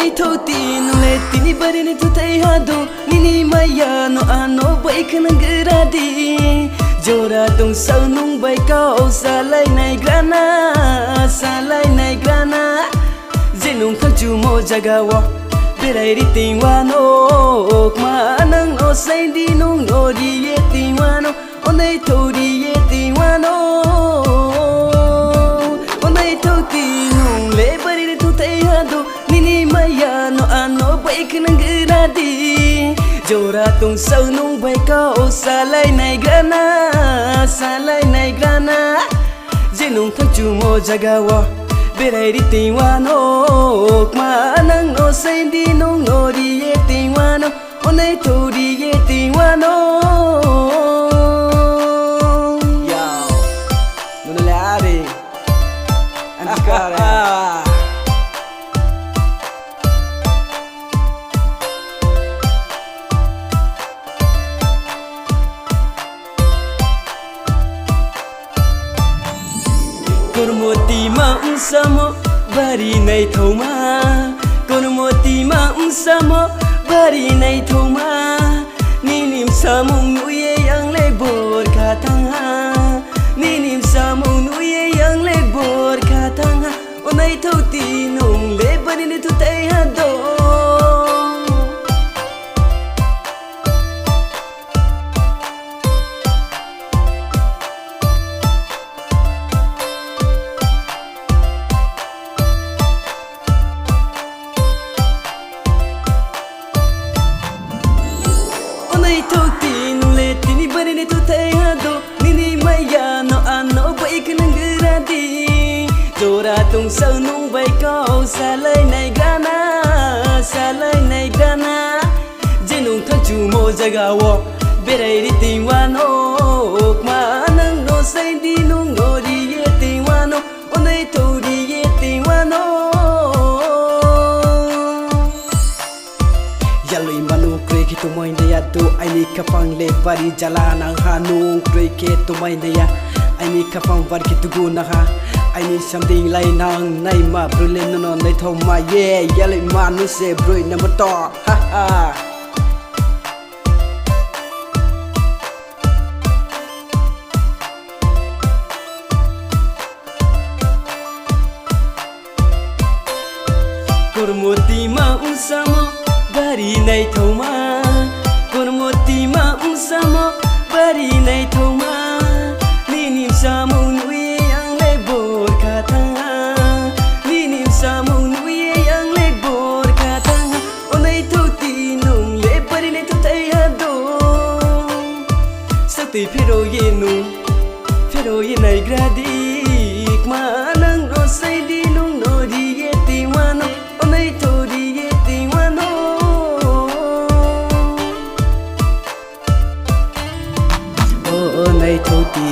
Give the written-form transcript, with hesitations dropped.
Onai thoti no le tini bari ni tu tei hado nini maya no ano bai khanang gradi jora tung sau nung bai kau salai nai grana zinung khang chu mo jagawa berai ri tingwa no ma nang no sai di nung no di ye tingwa no onai thodi ye tingwa no onai thoti nung le bari ni tu tei hado nini maya no ano bai khanang gradi jora tung sau nung bai kau salai nai grana zinung khang chu mo jagawa berai ri tingwa no ma nang no sai di nung no di ye tingwa no onai thodi ye tingwa no yo no le are antikara Kormoti ma unsamo bari nai thoma Kormoti ma unsamo bari nai thoma Ninim samung nuye yang le bor katanga Ninim samung nuye yang le bor katanga Onai thoti nung le bari ni tu tei hado Onai thoti nung le tini bari ni tu tei hado nini maya no ano bai khanang gradi jora tung sau nung bai kau salai nai grana jinung khang chu mo jagawa berai ri tingwa no ma nang no sai di nung no di ye tingwa no onai thodi ye tingwa no Yaloi manu kre ki tumai naya tu aini kapang le bari jalanang hanung kre ke tumai naya aini kapang bar ki tugu na ha aini something lai nang nai ma brule no no nai thau ma ye yaloi manu se broi na mo to ha ha Kormoti ma unsamo bari nai thoma Kormoti ma unsamo bari nai thoma Ninim samung nuye yang le bor katanga Ninim samung nuye yang le bor katanga Onai thoti nung le bari nai tu tei hado Sakti phero ye nai gradi ma nang no sai di nung no di ye tingwa no Onai thodi ye tingwa no Onai thoti